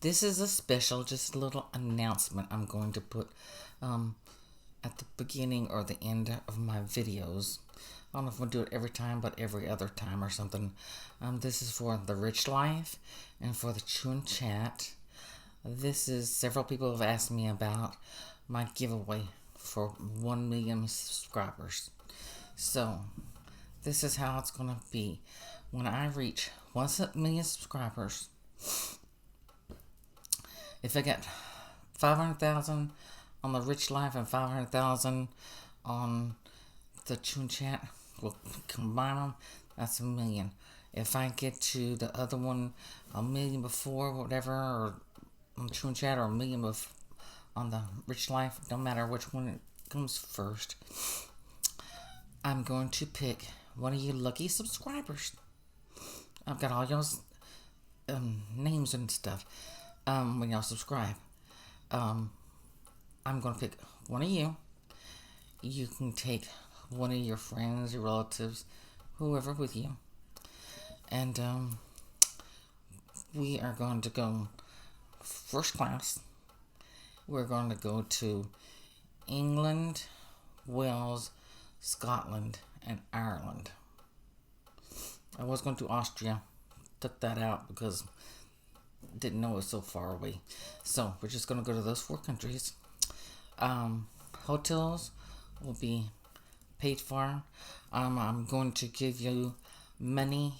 This is a special, just a little announcement I'm going to put at the beginning or the end of my videos. I don't know if I'm going to do it every time, but every other time or something. This is for the Rich Life and for the Chew&Chat. This is, several people have asked me about my giveaway for 1 million subscribers. So, this is how it's going to be. When I reach 1 million subscribers, if I get 500,000 on the Rich Life and 500,000 on the Chew&Chat, we'll combine them, that's 1 million. If I get to the other one 1 million before, whatever, or on Chew&Chat, or 1 million on the Rich Life, no matter which one it comes first, I'm going to pick one of you lucky subscribers. I've got all y'all's names and stuff when y'all subscribe. I'm going to pick one of you. You can take one of your friends, your relatives, whoever with you. And we are going to go first class. We're going to go to England, Wales, Scotland, and Ireland. I was going to Austria. Took that out because didn't know it was so far away. So we're just going to go to those 4 countries. Hotels will be paid for. I'm going to give you money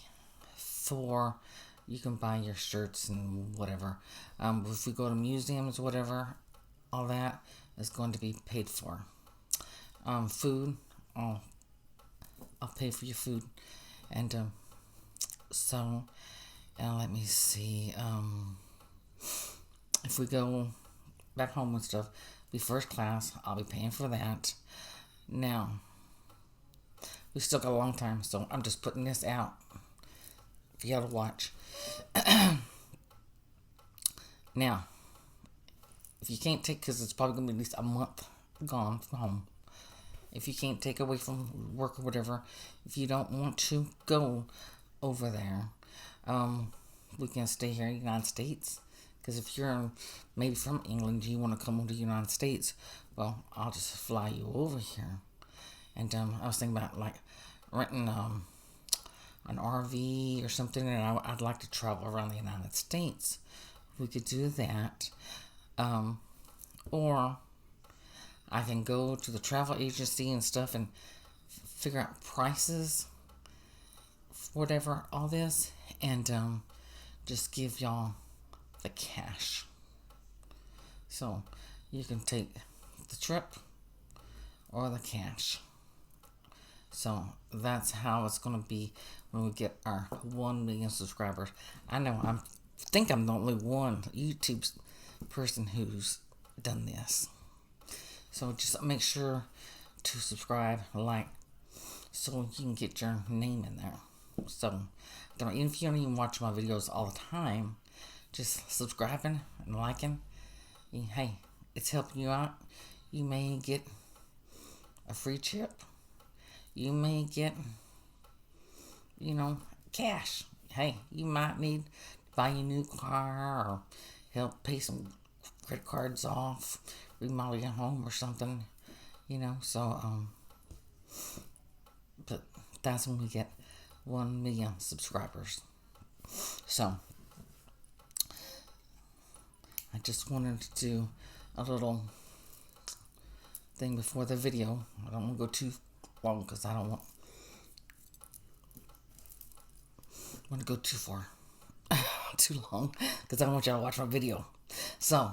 for, you can buy your shirts and whatever. If we go to museums, whatever, all that is going to be paid for. Food, I'll pay for your food. And so, let me see. If we go back home and stuff, be first class, I'll be paying for that. Now, we still got a long time, so I'm just putting this out for y'all to watch. Now, if you can't take, because it's probably going to be at least a month gone from home. If you can't take away from work or whatever, if you don't want to go over there, we can stay here in the United States. Because if you're maybe from England, you want to come over to the United States, well, I'll just fly you over here. And I was thinking about like renting an RV or something, and I'd like to travel around the United States. We could do that. Or I can go to the travel agency and stuff and figure out prices, whatever, all this, and just give y'all the cash. So you can take the trip or the cash. So that's how it's going to be when we get our 1 million subscribers. I know I think I'm the only one YouTube person who's done this. So just make sure to subscribe, like, so you can get your name in there. So even if you don't even watch my videos all the time, just subscribing and liking, hey, it's helping you out. You may get a free chip. You may get, cash. Hey, you might need to buy a new car or help pay some credit cards off, remodel your home or something, so, but that's when we get 1 million subscribers. So, I just wanted to do a little thing before the video. I don't want to go too long because I don't want to go too far, too long, because I don't want y'all to watch my video. So,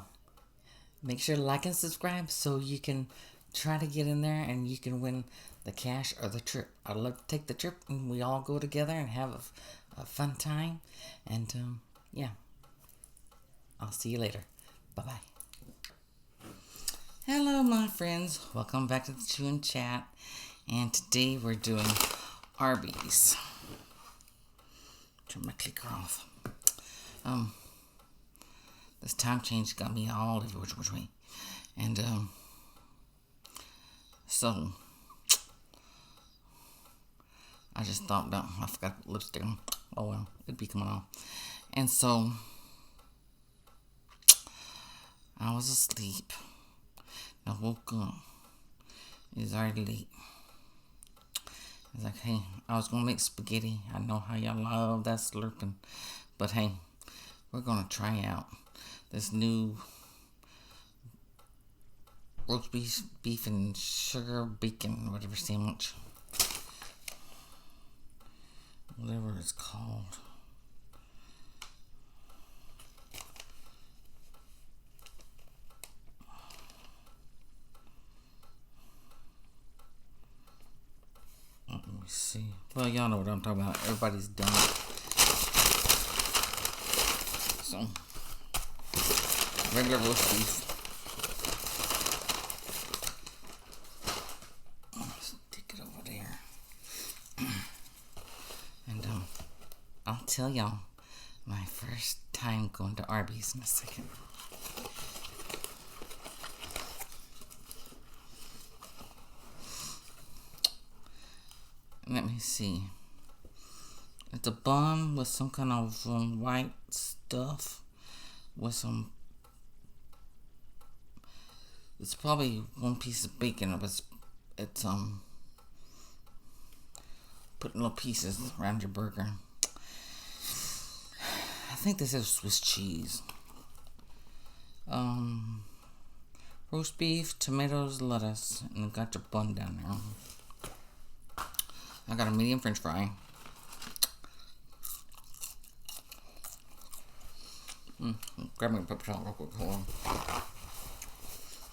make sure to like and subscribe so you can try to get in there and you can win the cash or the trip. I'd love to take the trip and we all go together and have a fun time. And, yeah. I'll see you later. Bye-bye. Hello, my friends. Welcome back to the Chew&Chat. And today we're doing Arby's. Turn my clicker off. This time change got me all over which way. And, so, I just thought, no, I forgot lipstick on. Oh well, it'd be coming off. And so, I was asleep. I woke up. It's already late. I was like, hey, I was going to make spaghetti. I know how y'all love that slurping. But hey, we're going to try out this new roast beef and sugar bacon, whatever sandwich. Whatever it's called. Let me see. Well, y'all know what I'm talking about. Everybody's done it. So, regular roast beef. Stick it over there. And I'll tell y'all my first time going to Arby's in a second. Let me see. It's a bun with some kind of white stuff with some. It's probably one piece of bacon, but it's putting little pieces around your burger. I think this is Swiss cheese. Roast beef, tomatoes, lettuce, and you got your bun down there. I got a medium French fry. Grab me a pepper salt real quick. Hold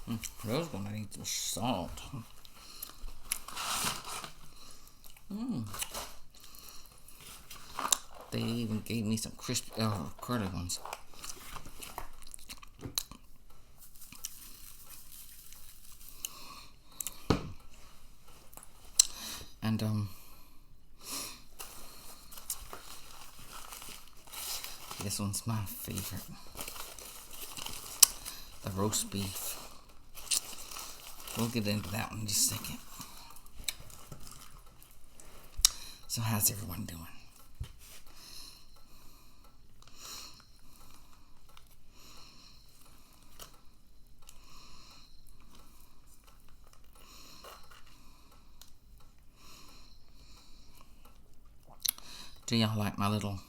on. Those gonna need some salt. They even gave me some crispy, curly ones. And this one's my favorite. The roast beef. We'll get into that one in just a second. So how's everyone doing? Do y'all like my little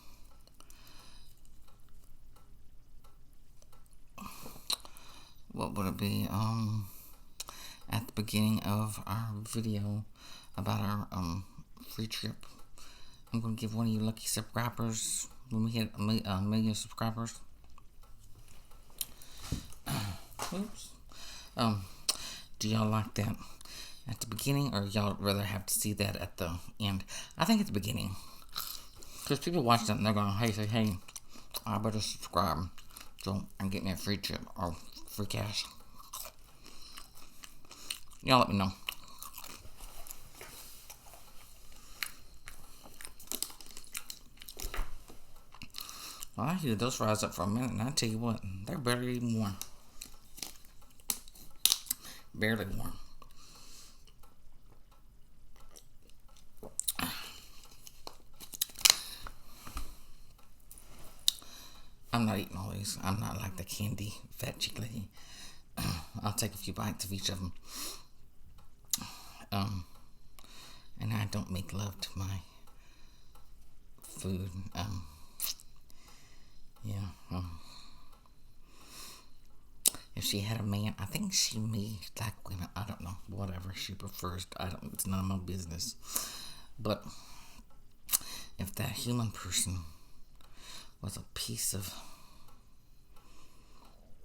what would it be? At the beginning of our video about our free trip, I'm gonna give one of you lucky subscribers when we hit a million subscribers. Oops. Do y'all like that at the beginning, or y'all rather have to see that at the end? I think at the beginning, because people watch that and they're gonna say, hey, I better subscribe so I can get me a free trip or free cash. Y'all let me know. Well, I heated those fries up for a minute, and I tell you what, they're barely even warm. Barely warm. I'm not eating all these. I'm not like the candy fat chick lady. I'll take a few bites of each of them. And I don't make love to my food. If she had a man, I think she may like women. I don't know. Whatever she prefers. It's none of my business. But if that human person was a piece of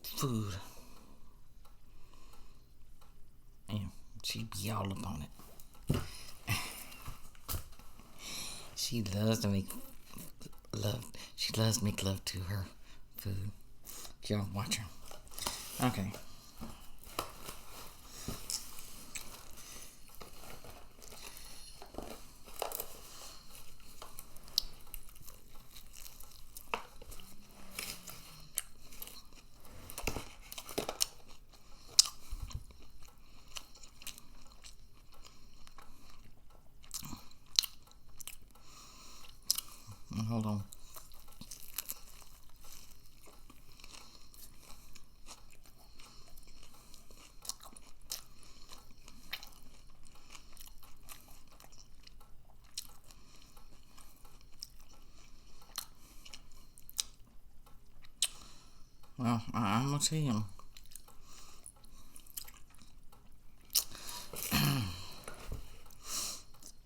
food, she'd be all up on it. She loves to make love to her food. Y'all watch her. Okay. Hold on. I'm gonna tell you.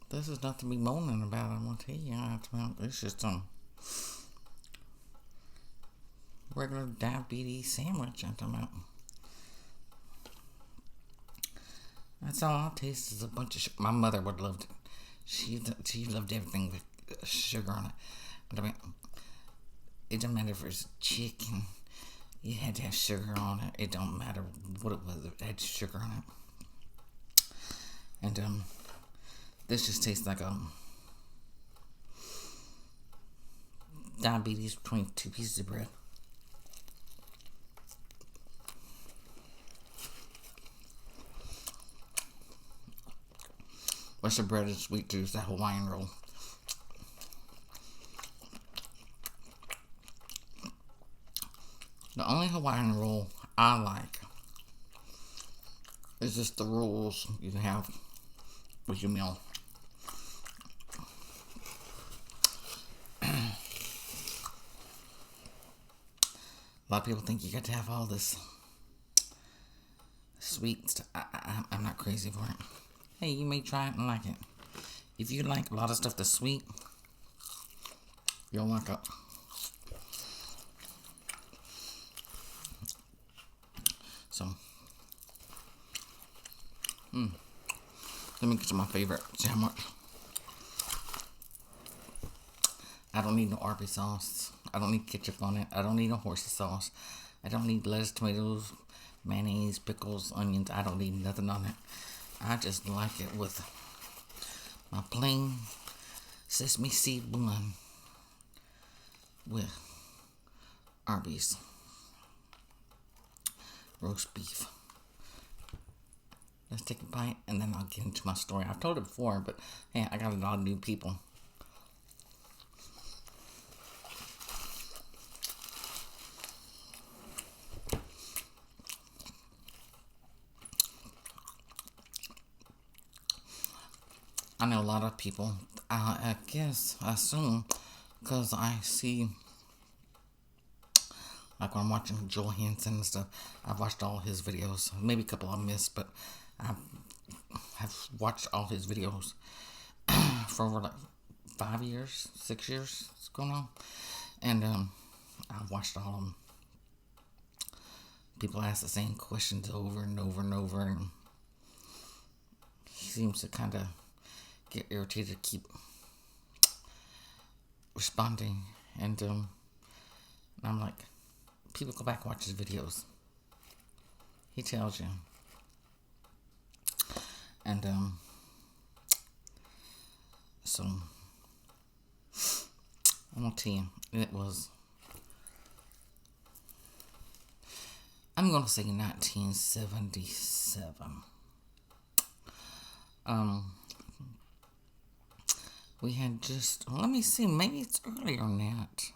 This is nothing to be moaning about. I'm gonna tell you. It's just regular diabetes sandwich. I'm talking about. That's all I'll taste is a bunch of sugar. My mother would love it. She loved everything with sugar on it. But I mean, it doesn't matter if it's chicken. You had to have sugar on it. It don't matter what it was. It had sugar on it. And this just tastes like diabetes between two pieces of bread. What's the bread is sweet too? Is that Hawaiian roll? The only Hawaiian roll I like is just the rolls you can have with your meal. A lot of people think you got to have all this sweet stuff. I'm not crazy for it. Hey, you may try it and like it. If you like a lot of stuff that's sweet, you'll like it. So, let me get to my favorite sandwich. I don't need no Arby sauce. I don't need ketchup on it. I don't need no horsey sauce. I don't need lettuce, tomatoes, mayonnaise, pickles, onions. I don't need nothing on it. I just like it with my plain sesame seed bun with Arby's roast beef. Let's take a bite and then I'll get into my story. I've told it before, but hey, I got a lot of new people. I know a lot of people, I assume, because I see, like when I'm watching Joel Hansen and stuff, I've watched all his videos. Maybe a couple I missed, but I have watched all his videos for over like 5 years, 6 years, it's going on. And I've watched all of them. People ask the same questions over and over and over, and he seems to kind of get irritated, keep responding, and I'm like, people go back and watch his videos. He tells you. And so I'm gonna tell you, I'm gonna say 1977. We had just, let me see, maybe it's earlier than that.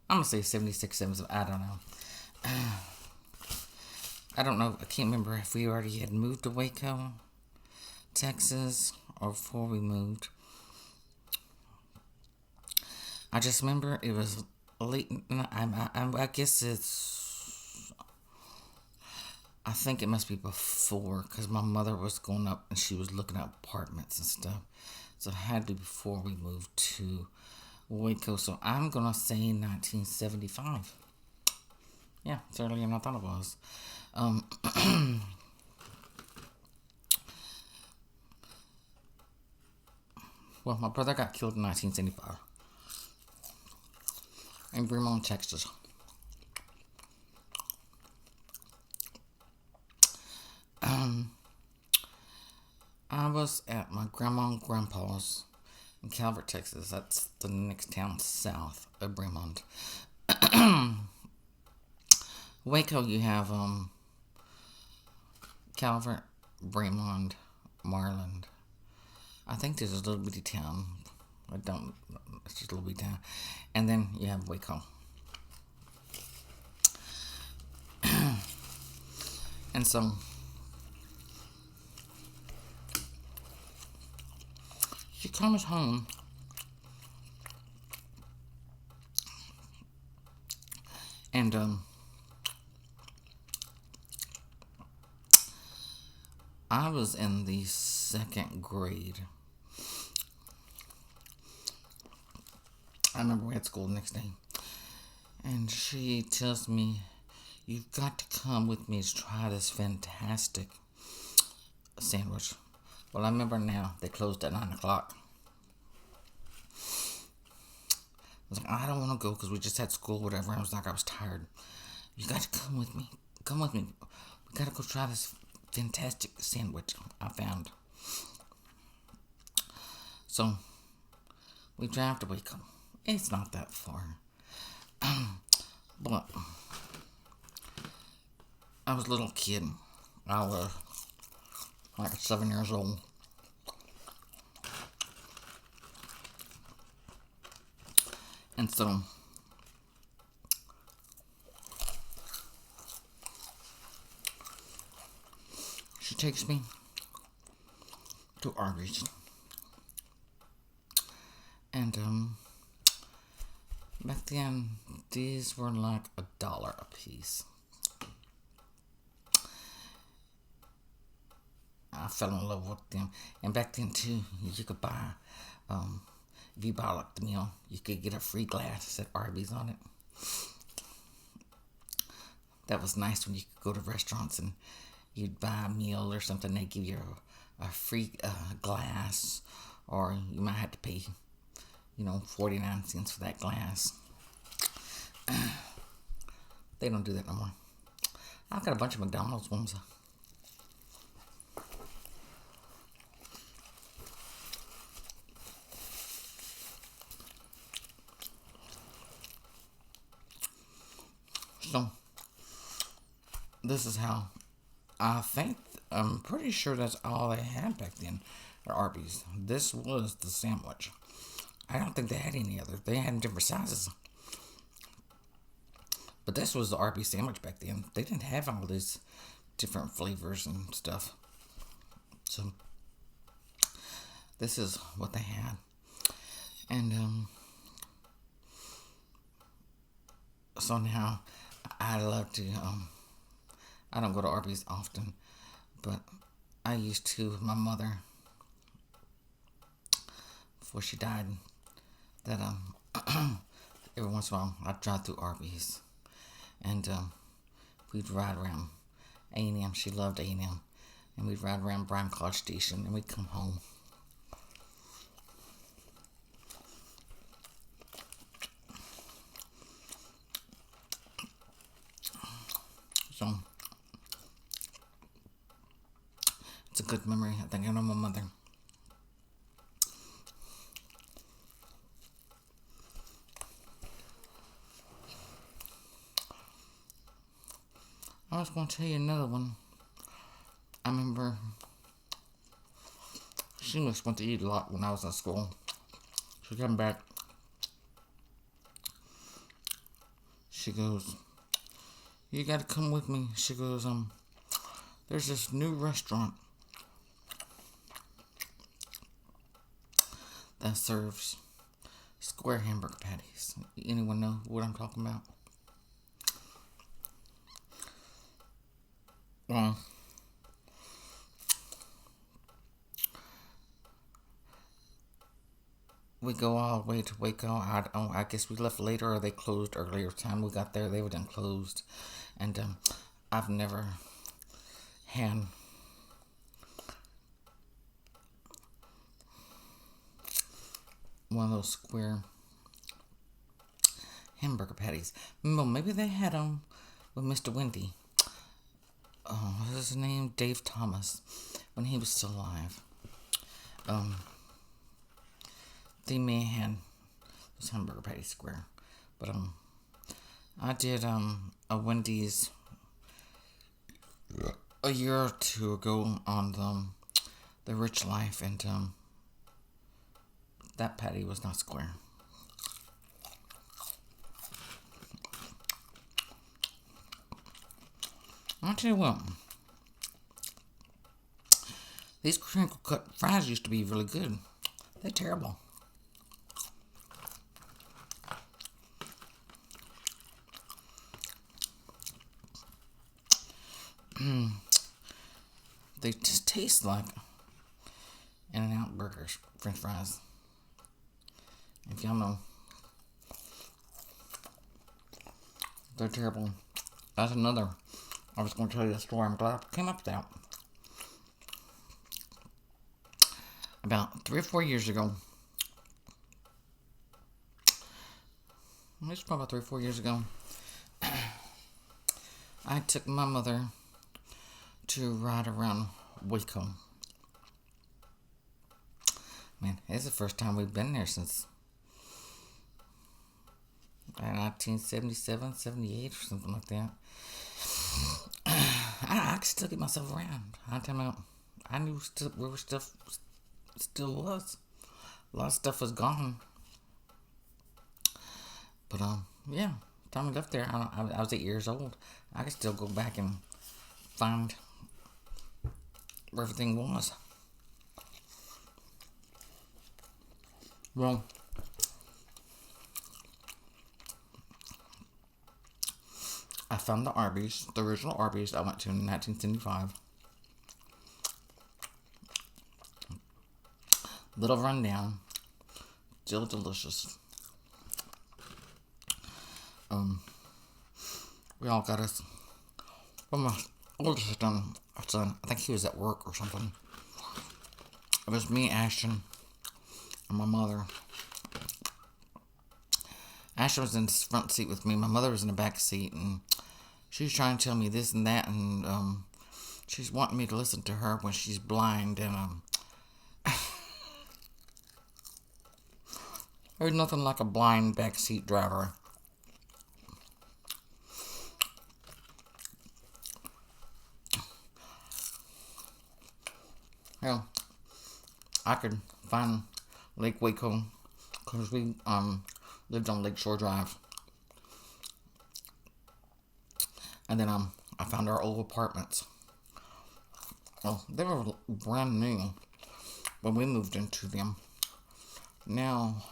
I'm going to say 76, 77, I don't know. I don't know, I can't remember if we already had moved to Waco, Texas, or before we moved. I just remember it was late, I guess I think it must be before, because my mother was going up and she was looking at apartments and stuff. So it had to be before we moved to Waco. So I'm going to say 1975. Yeah, it's earlier than I thought it was. Well, my brother got killed in 1975 in Fremont, Texas. I was at my grandma and grandpa's in Calvert, Texas. That's the next town south of Fremont. Waco, you have Calvert, Fremont, Marland. I think there's a little bitty town. It's just a little bitty town. And then you have Waco. And so she comes home And I was in the 2nd grade. I remember we had school the next day. And she tells me, "You've got to come with me to try this fantastic sandwich." Well, I remember now, they closed at 9 o'clock. I was like, "I don't want to go because we just had school, whatever." I was like, I was tired. "You got to come with me. Come with me. We got to go try this fantastic sandwich I found." So, we drive to Waco. It's not that far. But I was a little kid. I was like 7 years old. And so she takes me to Arby's. And back then these were like $1 a piece. I fell in love with them. And back then too, you could buy if you bought like the meal, you could get a free glass that said Arby's on it. That was nice when you could go to restaurants and you'd buy a meal or something. They'd give you a free glass, or you might have to pay, 49 cents for that glass. They don't do that no more. I've got a bunch of McDonald's ones. So, this is how I'm pretty sure that's all they had back then at Arby's. This was the sandwich. I don't think they had any other. They had different sizes. But this was the Arby's sandwich back then. They didn't have all these different flavors and stuff. So, this is what they had. And, so now, I love to, I don't go to Arby's often, but I used to with my mother before she died, that, every once in a while I'd drive through Arby's, and, we'd ride around A&M. She loved A&M, and we'd ride around Bryan College Station, and we'd come home. So, it's a good memory. I think I know my mother. I was going to tell you another one. I remember she was went to eat a lot when I was in school. She came back. She goes, "You got to come with me." She goes, "There's this new restaurant that serves square hamburger patties." Anyone know what I'm talking about? Well, we go all the way to Waco. I guess we left later, or they closed earlier. Time we got there, they were done closed. And I've never had one of those square hamburger patties. Well, maybe they had them with Mr. Wendy. What was his name? Dave Thomas, when he was still alive. They may have had those hamburger patties square, but I did a Wendy's a year or two ago on the Rich Life, and that patty was not square. I'll tell you what, these crinkle cut fries used to be really good. They're terrible. they just taste like In-N-Out burgers, French fries. If y'all know, they're terrible. That's another. I was going to tell you a story. I'm glad I came up with that. About 3 or 4 years ago, it's probably about 3 or 4 years ago, I took my mother to ride around Waco. Man, it's the first time we've been there since 1977, 78 or something like that. I could still get myself around. I knew where stuff still was. A lot of stuff was gone. But yeah, time we left there, I was 8 years old. I could still go back and find where everything was. Well, I found the Arby's, the original Arby's I went to in 1975. Little rundown, still delicious. We all got us. Well, my oldest son, I think he was at work or something. It was me, Ashton, and my mother. Ashton was in the front seat with me. My mother was in the back seat, and she was trying to tell me this and that, and she's wanting me to listen to her when she's blind, and there's nothing like a blind backseat driver. Hell, I could find Lake Waco because we lived on Lakeshore Drive, and then I found our old apartments. Well, they were brand new when we moved into them. Now,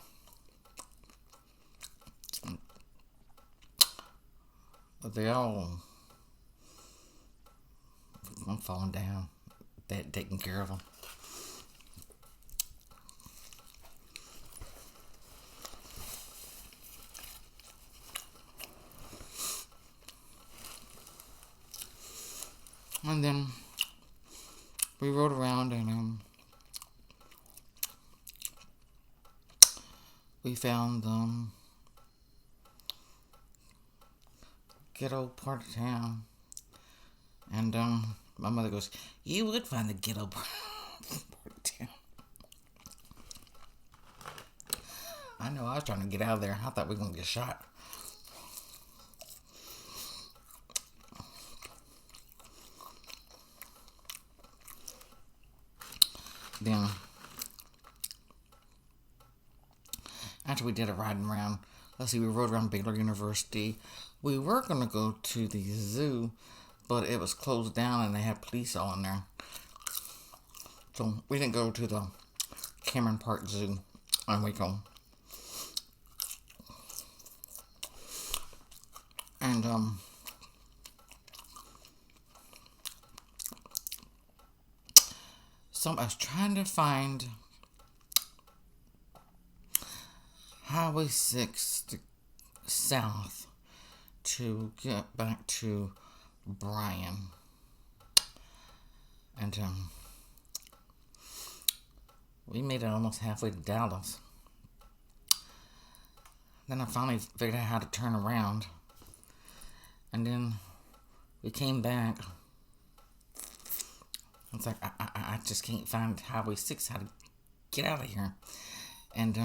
I'm falling down. They're taking care of them. And then we rode around and we found ghetto part of town. And my mother goes, "You would find the ghetto part of town." I know, I was trying to get out of there. I thought we were going to get shot. Then, after we did a riding around, we rode around Baylor University. We were going to go to the zoo, but it was closed down and they had police all in there. So we didn't go to the Cameron Park Zoo in Waco. And so I was trying to find Highway 6 south to get back to Bryan. And we made it almost halfway to Dallas. Then I finally figured out how to turn around. And then we came back. It's like, I just can't find Highway 6, how to get out of here. And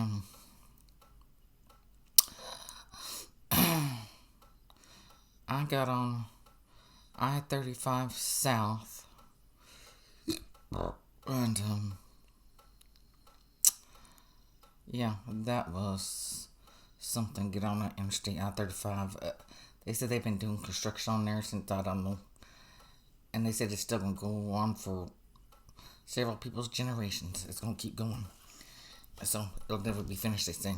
I got on I-35 south. And yeah, that was something. Get on that interstate I-35. They said they've been doing construction on there since, I don't know. And they said it's still going to go on for several people's generations. It's going to keep going. So, it'll never be finished, they say.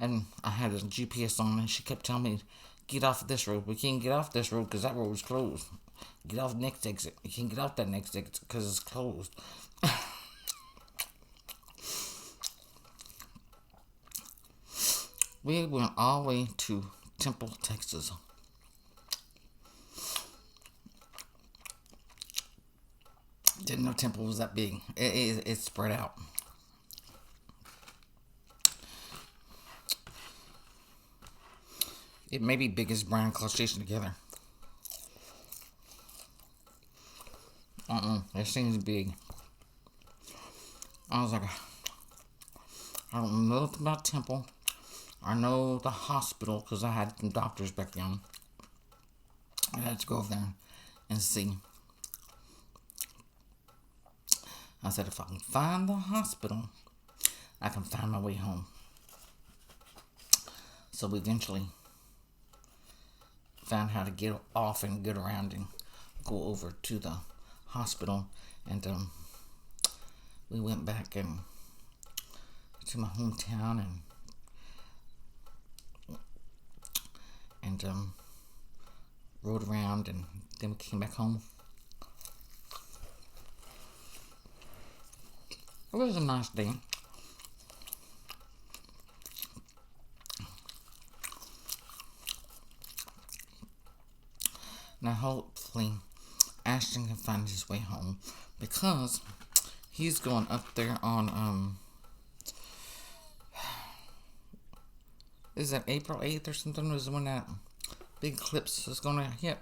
And I had a GPS on, and she kept telling me, get off of this road. We can't get off this road because that road is closed. Get off next exit. You can't get off that next exit because it's closed. We went all the way to Temple, Texas. Didn't know Temple was that big. It's spread out. It may be big as Bryan College Station together. It seems big. I was like, I don't know nothing about Temple. I know the hospital because I had some doctors back then. I had to go over there and see. I said, if I can find the hospital, I can find my way home. So we eventually found how to get off and get around and go over to the hospital. And we went back and to my hometown and rode around, and then we came back home. It was a nice day. Now hopefully Ashton can find his way home because he's going up there on is that April 8th or something was when that big eclipse is gonna hit.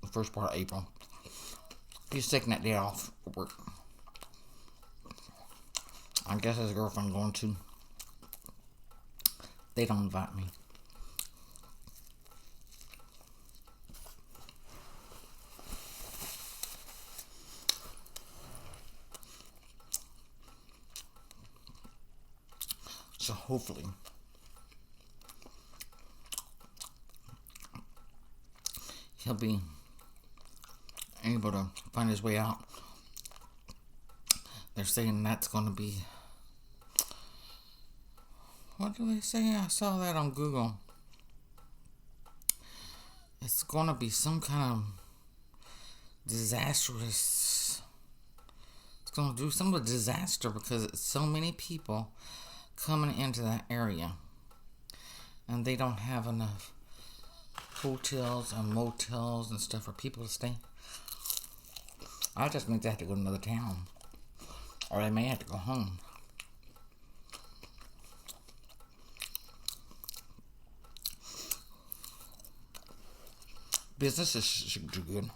The first part of April. He's taking that day off work. I guess his girlfriend going to. They don't invite me. So hopefully he'll be able to find his way out. They're saying that's going to be, what do they say? I saw that on Google. It's going to be some kind of disastrous. It's going to do some of a disaster because it's so many people coming into that area, and they don't have enough hotels and motels and stuff for people to stay. I just think they have to go to another town, or they may have to go home. Businesses should do good.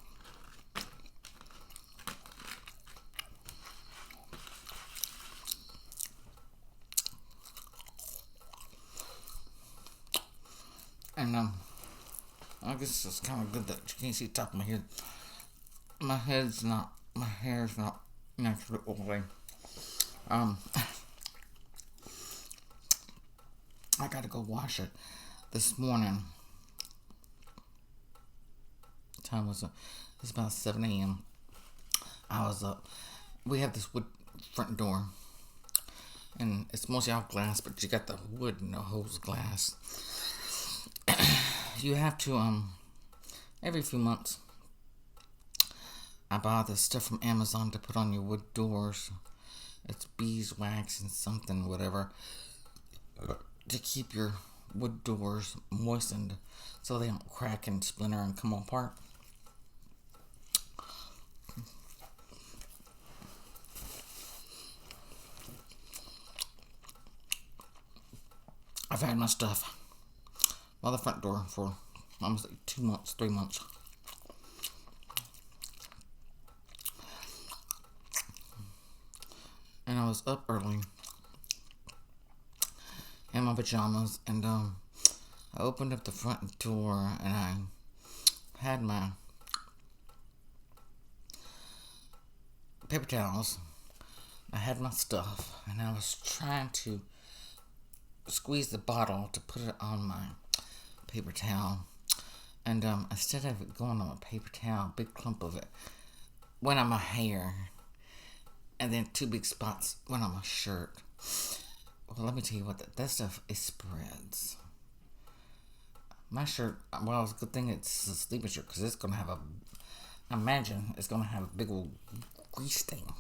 And I guess it's kind of good that you can't see the top of my head. My hair's not naturally oily. I gotta go wash it this morning. What time was it? It's about 7 a.m. I was up. We have this wood front door, and it's mostly all glass, but you got the wood and the hose glass. You have to, every few months, I buy this stuff from Amazon to put on your wood doors. It's beeswax and something, whatever, to keep your wood doors moistened so they don't crack and splinter and come apart. I've had my stuff by the front door for almost like 2 months, 3 months. And I was up early in my pajamas, and I opened up the front door, and I had my paper towels. I had my stuff, and I was trying to squeeze the bottle to put it on my paper towel, and instead of it going on my paper towel, a big clump of it went on my hair, and then 2 big spots went on my shirt. Well, let me tell you what, that stuff, it spreads. My shirt, well, it's a good thing it's a sleeping shirt, because it's going to have I imagine it's going to have a big old grease stain.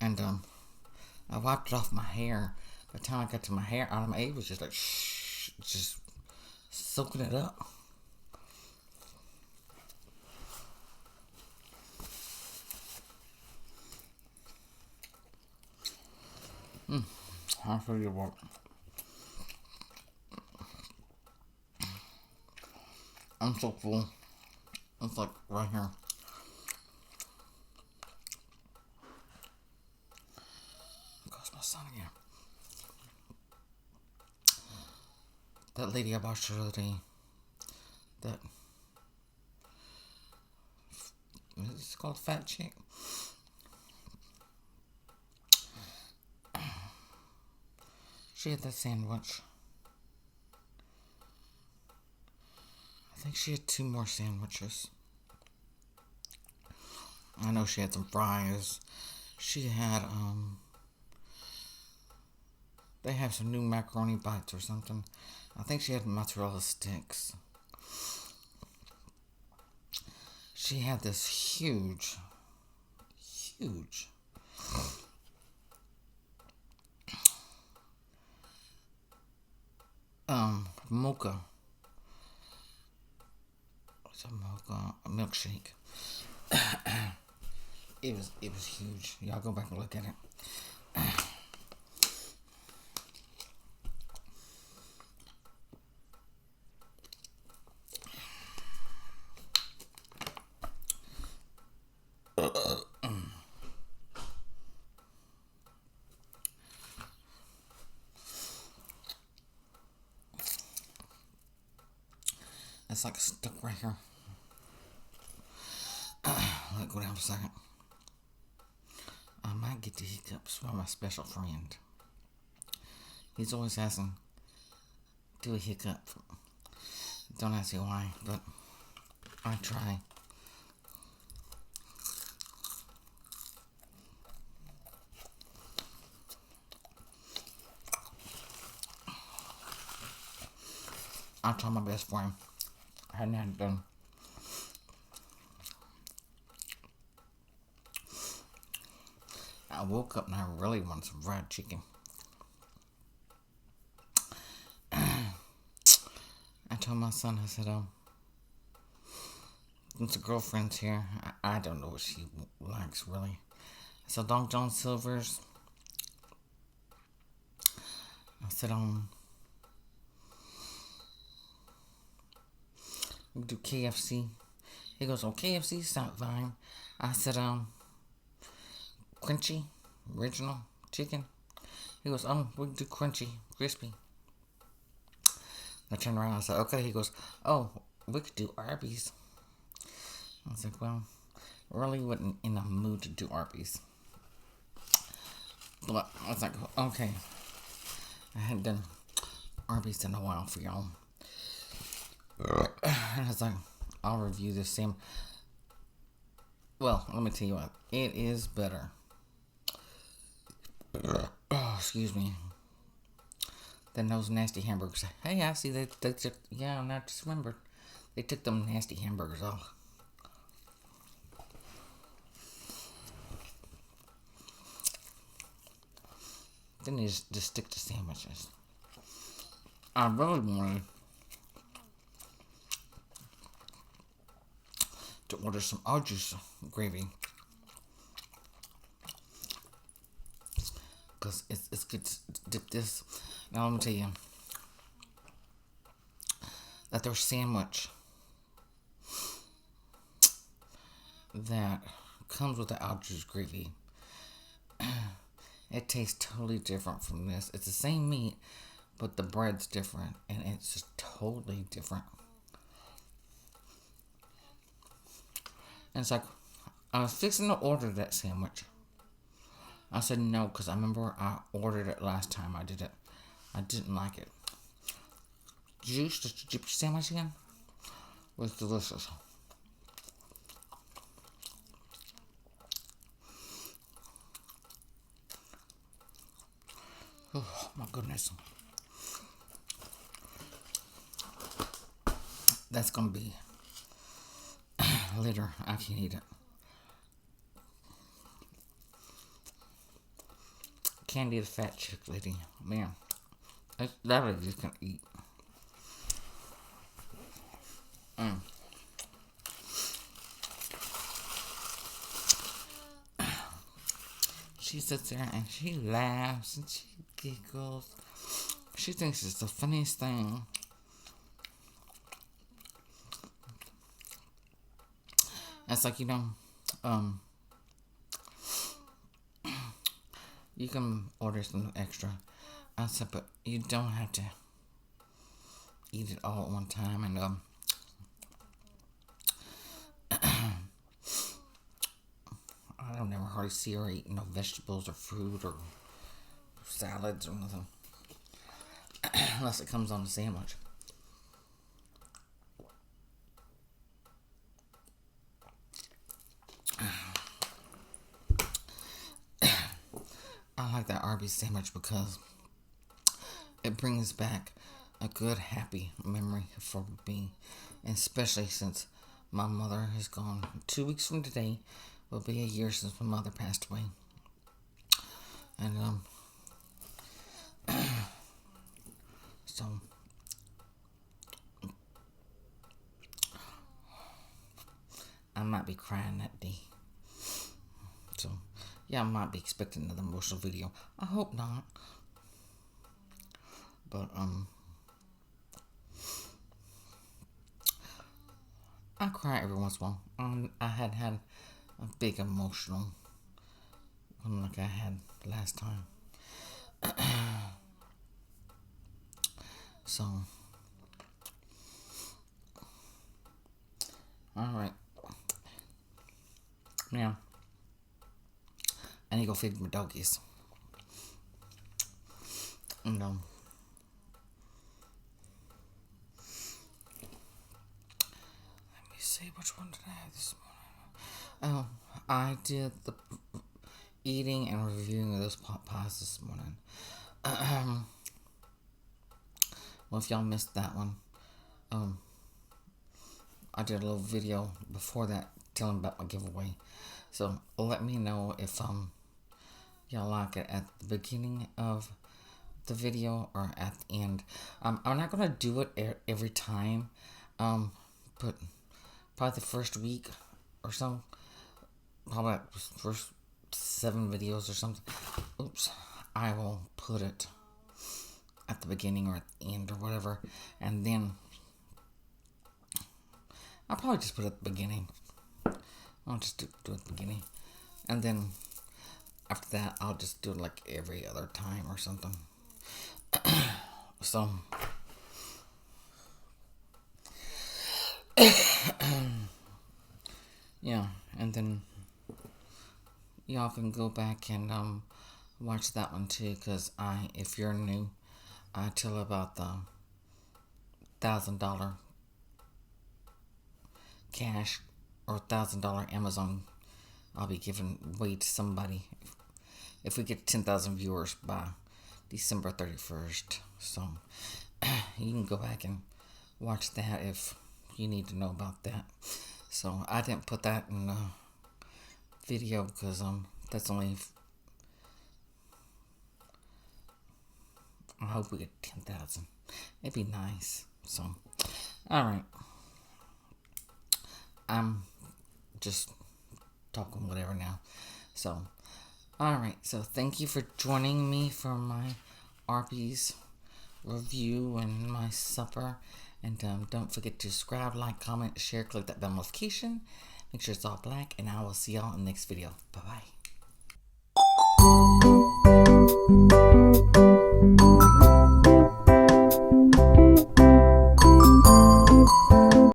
And I wiped it off my hair. By the time I got to my hair, it was just like, shh, just soaking it up. I'll tell you what. I'm so full. It's like right here. Goes my son again. That lady I watched the other day. That. It's called Fat Chick. She had that sandwich. I think she had 2 more sandwiches. I know she had some fries. She had, they have some new macaroni bites or something. I think she had mozzarella sticks. She had this huge mocha. What's a mocha? A milkshake. It was huge. Y'all go back and look at it. It's like stuck right here. Let it go down for a second. I might get the hiccups from my special friend. He's always asking, do a hiccup. Don't ask me why, but I try. I try my best for him. I hadn't had it done. I woke up and I really want some fried chicken. I told my son, I said, since the girlfriend's here, I don't know what she likes really. I said, Long John Silver's. I said, we do KFC. He goes, oh, KFC sounds fine. I said, crunchy, original chicken. He goes, oh, we do crunchy, crispy. I turned around and I said, okay. He goes, oh, we could do Arby's. I was like, well, really wasn't in the mood to do Arby's. But I was like, okay. I hadn't done Arby's in a while for y'all. And I was like, I'll review this same. Well, let me tell you what. It is better. Oh, excuse me. Than those nasty hamburgers. Hey, I see they took. Yeah, I just remembered. They took them nasty hamburgers off. Then they just stick to sandwiches. I really wanted to order some Arby's gravy. Because it's good to dip this. Now let me tell you that their sandwich that comes with the Arby's gravy, it tastes totally different from this. It's the same meat, but the bread's different, and it's just totally different. And it's like, I was fixing to order that sandwich. I said no, because I remember I ordered it last time I did it. I didn't like it. Juice, just to dip your sandwich in, was delicious. my goodness. That's gonna be later. I can't eat it. Candy the fat chick lady. Man, that I just can eat. She sits there and she laughs and she giggles. She thinks it's the funniest thing. It's like, you can order some extra. I said, but you don't have to eat it all at one time. And I don't never hardly see her eating no vegetables or fruit or salads or nothing. Unless it comes on the sandwich. I like that Arby sandwich because it brings back a good, happy memory for me. And especially since my mother has gone. 2 weeks from today will be a year since my mother passed away. And, so, I might be crying that day. So, yeah, I might be expecting another emotional video. I hope not. But, I cry every once in a while. I had a big emotional one like I had last time. So, alright. Now, I need to go feed my doggies. And, let me see, which one did I have this morning? Oh, I did the eating and reviewing of those pot pies this morning. Well, if y'all missed that one, I did a little video before that telling about my giveaway. So let me know if y'all like it at the beginning of the video or at the end. I'm not gonna do it every time, but probably the first week or so, probably first 7 videos or something. Oops, I will put it at the beginning or at the end or whatever, and then I'll probably just put it at the beginning. I'll just do it at the beginning, and then after that I'll just do it like every other time or something. So yeah, and then y'all can go back and watch that one too, because if you're new, I tell about the $1,000 cash or $1,000 Amazon I'll be giving away to somebody if we get 10,000 viewers by December 31st. So you can go back and watch that if you need to know about that. So I didn't put that in the video because that's only, I hope we get 10,000. It'd be nice. So alright, I'm just talking whatever now. So alright, so thank you for joining me for my Arby's review and my supper. And don't forget to subscribe, like, comment, share, click that bell notification. Make sure it's all black, and I will see y'all in the next video. Bye-bye.